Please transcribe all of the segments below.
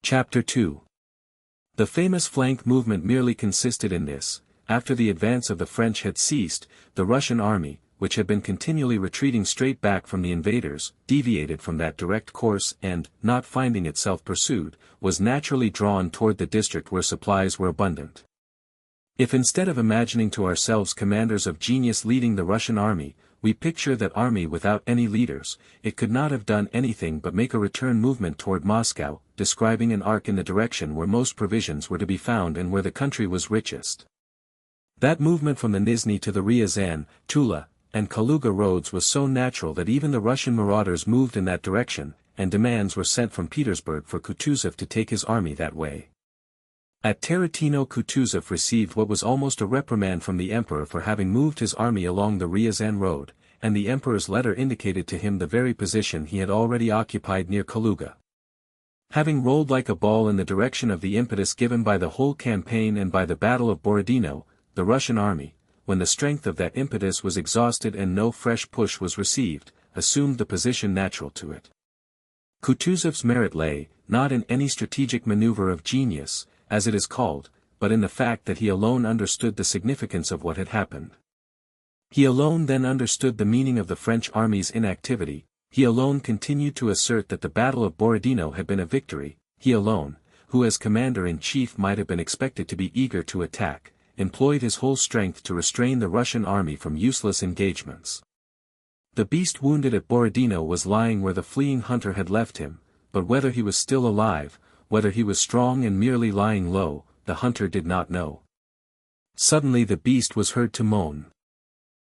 Chapter 2. The famous flank movement merely consisted in this: after the advance of the French had ceased, the Russian army, which had been continually retreating straight back from the invaders, deviated from that direct course and, not finding itself pursued, was naturally drawn toward the district where supplies were abundant. If instead of imagining to ourselves commanders of genius leading the Russian army, we picture that army without any leaders, it could not have done anything but make a return movement toward Moscow, describing an arc in the direction where most provisions were to be found and where the country was richest. That movement from the Nizhny to the Ryazan, Tula, and Kaluga roads was so natural that even the Russian marauders moved in that direction, and demands were sent from Petersburg for Kutuzov to take his army that way. At Tarantino, Kutuzov received what was almost a reprimand from the emperor for having moved his army along the Ryazan road, and the emperor's letter indicated to him the very position he had already occupied near Kaluga. Having rolled like a ball in the direction of the impetus given by the whole campaign and by the Battle of Borodino, the Russian army, when the strength of that impetus was exhausted and no fresh push was received, assumed the position natural to it. Kutuzov's merit lay, not in any strategic maneuver of genius, as it is called, but in the fact that he alone understood the significance of what had happened. He alone then understood the meaning of the French army's inactivity, he alone continued to assert that the Battle of Borodino had been a victory, he alone, who as commander-in-chief might have been expected to be eager to attack, employed his whole strength to restrain the Russian army from useless engagements. The beast wounded at Borodino was lying where the fleeing hunter had left him, but whether he was still alive, whether he was strong and merely lying low, the hunter did not know. Suddenly the beast was heard to moan.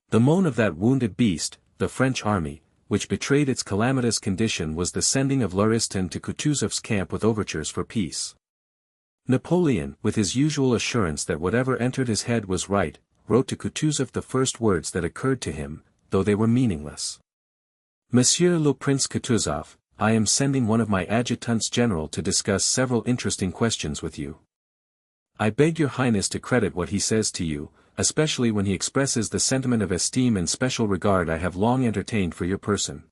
The moan of that wounded beast, the French army, which betrayed its calamitous condition, was the sending of Laristin to Kutuzov's camp with overtures for peace. Napoleon, with his usual assurance that whatever entered his head was right, wrote to Kutuzov the first words that occurred to him, though they were meaningless. Monsieur le Prince Kutuzov, I am sending one of my adjutants general to discuss several interesting questions with you. I beg your Highness to credit what he says to you, especially when he expresses the sentiment of esteem and special regard I have long entertained for your person.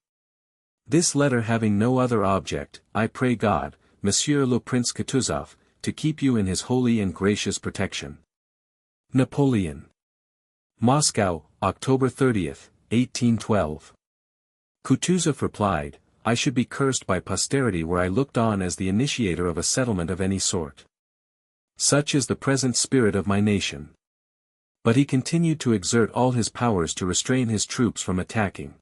This letter having no other object, I pray God, Monsieur le Prince Kutuzov, to keep you in his holy and gracious protection. Napoleon. Moscow, October 30th, 1812. Kutuzov replied, I should be cursed by posterity were I looked on as the initiator of a settlement of any sort. Such is the present spirit of my nation. But he continued to exert all his powers to restrain his troops from attacking.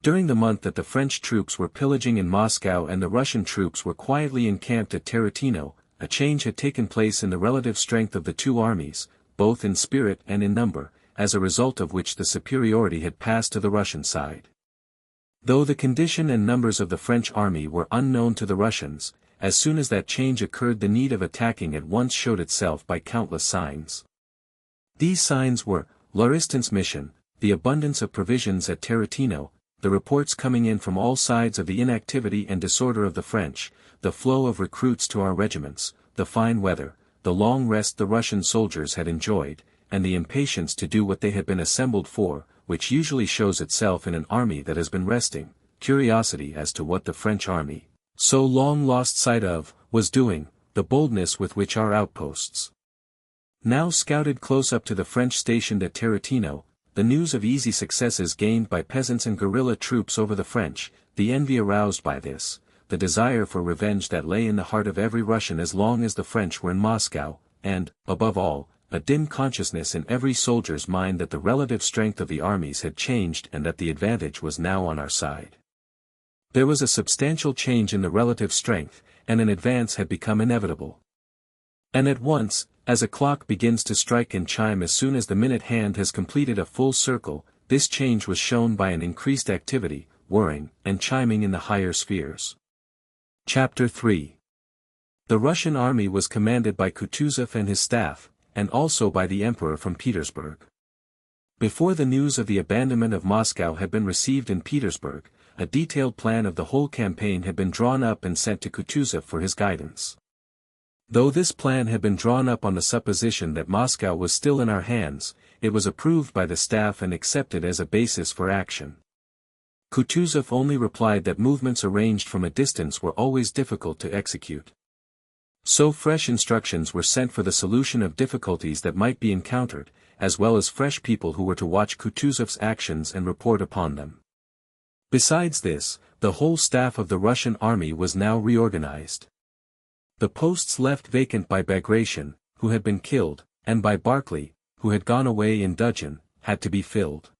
During the month that the French troops were pillaging in Moscow and the Russian troops were quietly encamped at Tarantino, a change had taken place in the relative strength of the two armies, both in spirit and in number, as a result of which the superiority had passed to the Russian side. Though the condition and numbers of the French army were unknown to the Russians, as soon as that change occurred the need of attacking at once showed itself by countless signs. These signs were, Laristin's mission, the abundance of provisions at Tarantino, the reports coming in from all sides of the inactivity and disorder of the French, the flow of recruits to our regiments, the fine weather, the long rest the Russian soldiers had enjoyed, and the impatience to do what they had been assembled for, which usually shows itself in an army that has been resting, curiosity as to what the French army, so long lost sight of, was doing, the boldness with which our outposts now scouted close up to the French stationed at Tarantino, the news of easy successes gained by peasants and guerrilla troops over the French, the envy aroused by this, the desire for revenge that lay in the heart of every Russian as long as the French were in Moscow, and, above all, a dim consciousness in every soldier's mind that the relative strength of the armies had changed and that the advantage was now on our side. There was a substantial change in the relative strength, and an advance had become inevitable. And at once, as a clock begins to strike and chime as soon as the minute hand has completed a full circle, this change was shown by an increased activity, whirring, and chiming in the higher spheres. Chapter 3. The Russian army was commanded by Kutuzov and his staff, and also by the Emperor from Petersburg. Before the news of the abandonment of Moscow had been received in Petersburg, a detailed plan of the whole campaign had been drawn up and sent to Kutuzov for his guidance. Though this plan had been drawn up on the supposition that Moscow was still in our hands, it was approved by the staff and accepted as a basis for action. Kutuzov only replied that movements arranged from a distance were always difficult to execute. So fresh instructions were sent for the solution of difficulties that might be encountered, as well as fresh people who were to watch Kutuzov's actions and report upon them. Besides this, the whole staff of the Russian army was now reorganized. The posts left vacant by Bagration, who had been killed, and by Barclay, who had gone away in dudgeon, had to be filled.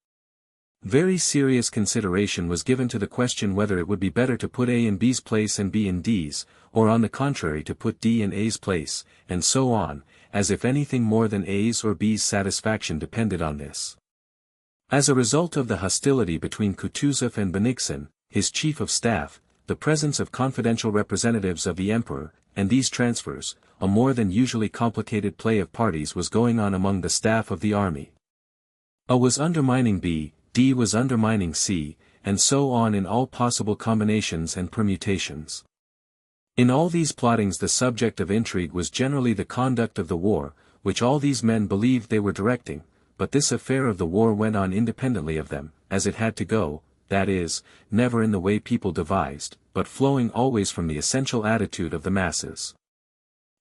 Very serious consideration was given to the question whether it would be better to put A in B's place and B in D's, or on the contrary to put D in A's place, and so on, as if anything more than A's or B's satisfaction depended on this. As a result of the hostility between Kutuzov and Bennigsen, his chief of staff, the presence of confidential representatives of the emperor, and these transfers, a more than usually complicated play of parties was going on among the staff of the army. A was undermining B, D was undermining C, and so on in all possible combinations and permutations. In all these plottings the subject of intrigue was generally the conduct of the war, which all these men believed they were directing, but this affair of the war went on independently of them, as it had to go, that is, never in the way people devised, but flowing always from the essential attitude of the masses.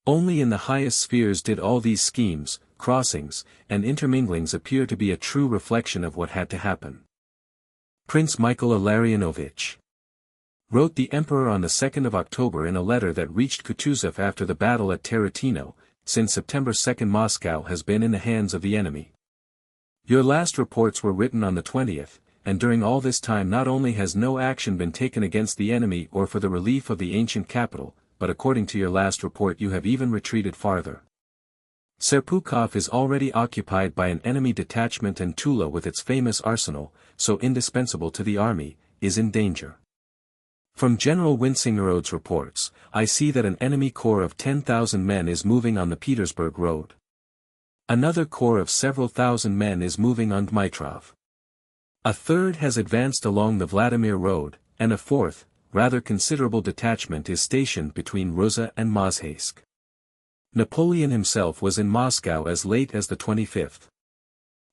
Only in the highest spheres did all these schemes, crossings, and interminglings appear to be a true reflection of what had to happen. Prince Michael Illarionovich wrote the emperor on the 2nd of October in a letter that reached Kutuzov after the battle at Tarutino, since September 2 Moscow has been in the hands of the enemy. Your last reports were written on the 20th, and during all this time not only has no action been taken against the enemy or for the relief of the ancient capital, but according to your last report you have even retreated farther. Serpukhov is already occupied by an enemy detachment and Tula with its famous arsenal, so indispensable to the army, is in danger. From General Winsingerode's reports, I see that an enemy corps of 10,000 men is moving on the Petersburg road. Another corps of several thousand men is moving on Dmitrov. A third has advanced along the Vladimir road, and a fourth, rather considerable detachment is stationed between Ruza and Mozhaysk. Napoleon himself was in Moscow as late as the 25th.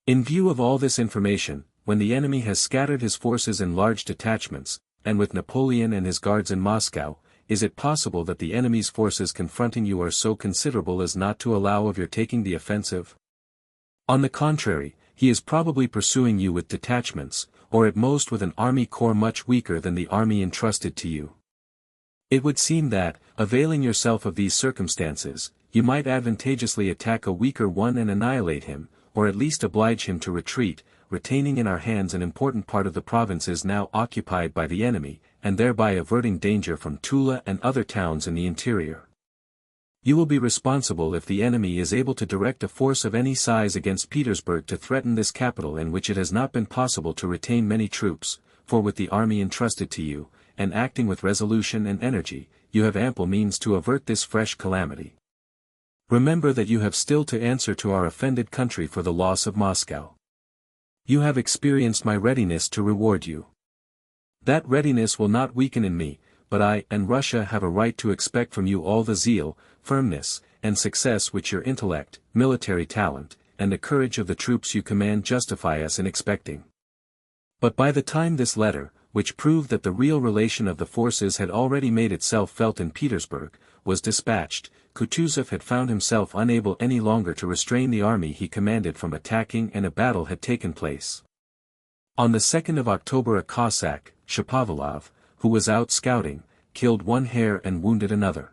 In view of all this information, when the enemy has scattered his forces in large detachments, and with Napoleon and his guards in Moscow, is it possible that the enemy's forces confronting you are so considerable as not to allow of your taking the offensive? On the contrary, he is probably pursuing you with detachments, or at most with an army corps much weaker than the army entrusted to you. It would seem that, availing yourself of these circumstances, you might advantageously attack a weaker one and annihilate him, or at least oblige him to retreat, retaining in our hands an important part of the provinces now occupied by the enemy, and thereby averting danger from Tula and other towns in the interior. You will be responsible if the enemy is able to direct a force of any size against Petersburg to threaten this capital in which it has not been possible to retain many troops, for with the army entrusted to you, and acting with resolution and energy, you have ample means to avert this fresh calamity. Remember that you have still to answer to our offended country for the loss of Moscow. You have experienced my readiness to reward you. That readiness will not weaken in me, but I and Russia have a right to expect from you all the zeal, firmness, and success which your intellect, military talent, and the courage of the troops you command justify us in expecting. But by the time this letter, which proved that the real relation of the forces had already made itself felt in Petersburg, was dispatched, Kutuzov had found himself unable any longer to restrain the army he commanded from attacking, and a battle had taken place. On the 2nd of October a Cossack, Shapovalov, who was out scouting, killed one hare and wounded another.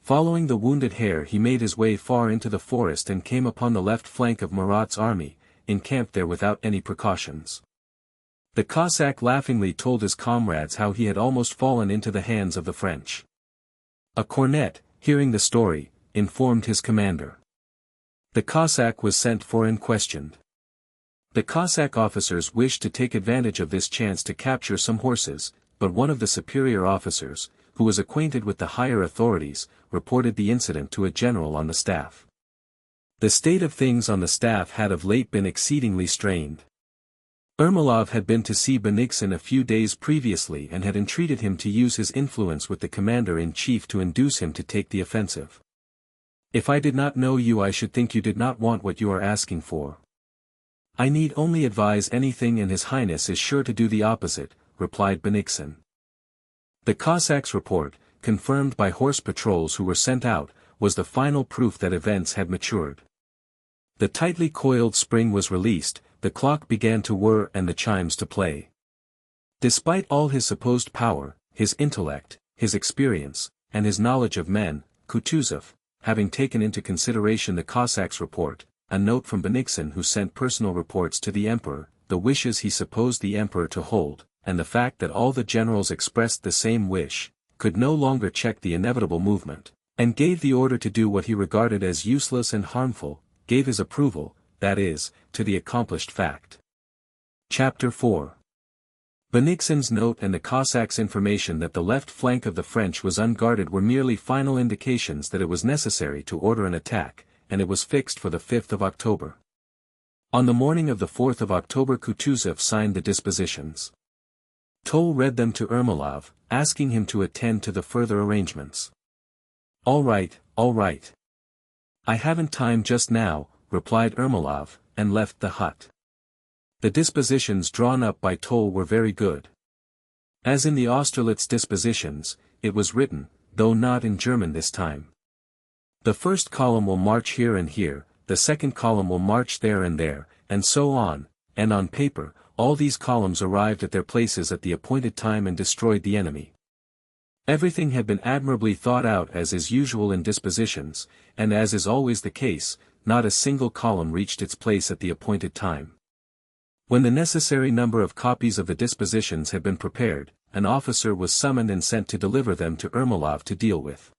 Following the wounded hare he made his way far into the forest and came upon the left flank of Murat's army, encamped there without any precautions. The Cossack laughingly told his comrades how he had almost fallen into the hands of the French. A cornet, hearing the story, informed his commander. The Cossack was sent for and questioned. The Cossack officers wished to take advantage of this chance to capture some horses, but one of the superior officers, who was acquainted with the higher authorities, reported the incident to a general on the staff. The state of things on the staff had of late been exceedingly strained. Ermolov had been to see Bennigsen a few days previously and had entreated him to use his influence with the commander-in-chief to induce him to take the offensive. "If I did not know you I should think you did not want what you are asking for. I need only advise anything and His Highness is sure to do the opposite," replied Bennigsen. The Cossack's report, confirmed by horse patrols who were sent out, was the final proof that events had matured. The tightly coiled spring was released, the clock began to whir and the chimes to play. Despite all his supposed power, his intellect, his experience, and his knowledge of men, Kutuzov, having taken into consideration the Cossacks' report, a note from Bennigsen who sent personal reports to the emperor, the wishes he supposed the emperor to hold, and the fact that all the generals expressed the same wish, could no longer check the inevitable movement, and gave the order to do what he regarded as useless and harmful, gave his approval, that is, to the accomplished fact. Chapter 4. Bennigsen's note and the Cossacks' information that the left flank of the French was unguarded were merely final indications that it was necessary to order an attack, and it was fixed for the 5th of October. On the morning of the 4th of October Kutuzov signed the dispositions. Toll read them to Ermolov, asking him to attend to the further arrangements. All right, all right. I haven't time just now, replied Ermolov, and left the hut. The dispositions drawn up by Toll were very good. As in the Austerlitz dispositions, it was written, though not in German this time. The first column will march here and here, the second column will march there, and so on, and on paper, all these columns arrived at their places at the appointed time and destroyed the enemy. Everything had been admirably thought out as is usual in dispositions, and as is always the case, not a single column reached its place at the appointed time. When the necessary number of copies of the dispositions had been prepared, an officer was summoned and sent to deliver them to Ermolov to deal with.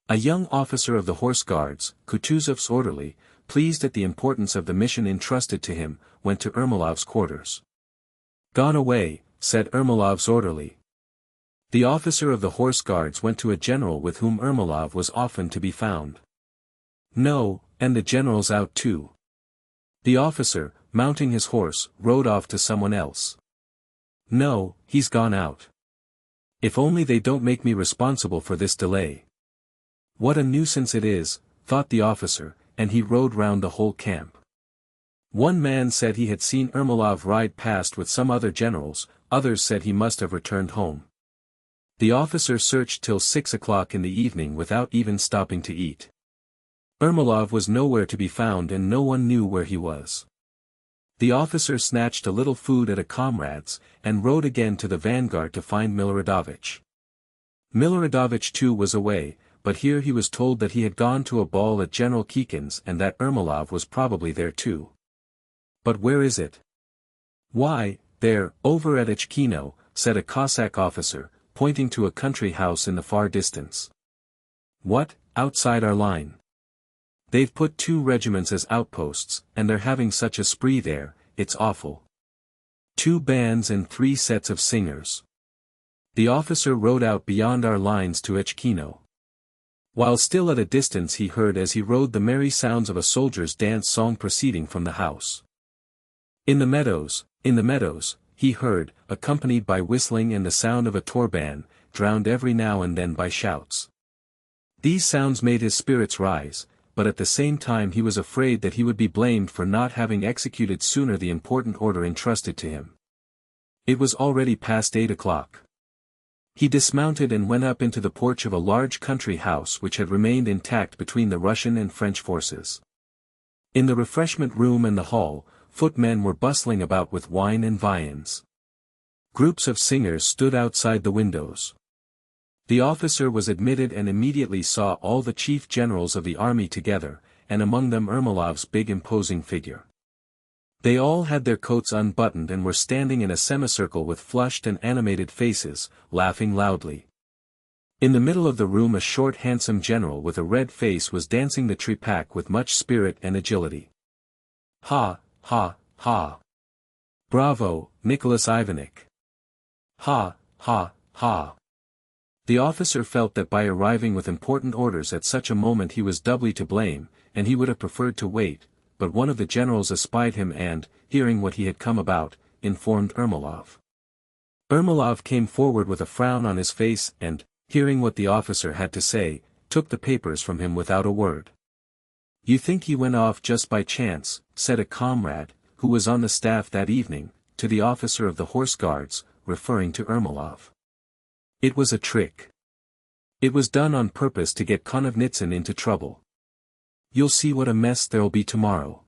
A young officer of the Horse Guards, Kutuzov's orderly, pleased at the importance of the mission entrusted to him, went to Ermolov's quarters. "Gone away," said Ermolov's orderly. The officer of the Horse Guards went to a general with whom Ermolov was often to be found. "No, and the general's out too." The officer, mounting his horse, rode off to someone else. "No, he's gone out. If only they don't make me responsible for this delay. What a nuisance it is," thought the officer, and he rode round the whole camp. One man said he had seen Ermolov ride past with some other generals, others said he must have returned home. The officer searched till 6 o'clock in the evening without even stopping to eat. Ermolov was nowhere to be found and no one knew where he was. The officer snatched a little food at a comrade's, and rode again to the vanguard to find Miloradovich. Miloradovich too was away, but here he was told that he had gone to a ball at General Kikin's and that Ermolov was probably there too. "But where is it?" "Why, there, over at Etchkino," said a Cossack officer, pointing to a country house in the far distance. "What, outside our line? They've put 2 regiments as outposts, and they're having such a spree there, it's awful. 2 bands and 3 sets of singers." The officer rode out beyond our lines to Etchkino. While still at a distance he heard as he rode the merry sounds of a soldier's dance song proceeding from the house. In the meadows, he heard, accompanied by whistling and the sound of a torban, drowned every now and then by shouts. These sounds made his spirits rise, but at the same time he was afraid that he would be blamed for not having executed sooner the important order entrusted to him. It was already past 8 o'clock. He dismounted and went up into the porch of a large country house which had remained intact between the Russian and French forces. In the refreshment room and the hall, footmen were bustling about with wine and viands. Groups of singers stood outside the windows. The officer was admitted and immediately saw all the chief generals of the army together, and among them Ermolov's big imposing figure. They all had their coats unbuttoned and were standing in a semicircle with flushed and animated faces, laughing loudly. In the middle of the room a short handsome general with a red face was dancing the tripak with much spirit and agility. "Ha, ha, ha! Bravo, Nicholas Ivanich! Ha, ha, ha!" The officer felt that by arriving with important orders at such a moment he was doubly to blame, and he would have preferred to wait, but one of the generals espied him and, hearing what he had come about, informed Ermolov. Ermolov came forward with a frown on his face and, hearing what the officer had to say, took the papers from him without a word. "You think he went off just by chance," said a comrade, who was on the staff that evening, to the officer of the Horse Guards, referring to Ermolov. "It was a trick. It was done on purpose to get Konovnitsin into trouble. You'll see what a mess there'll be tomorrow.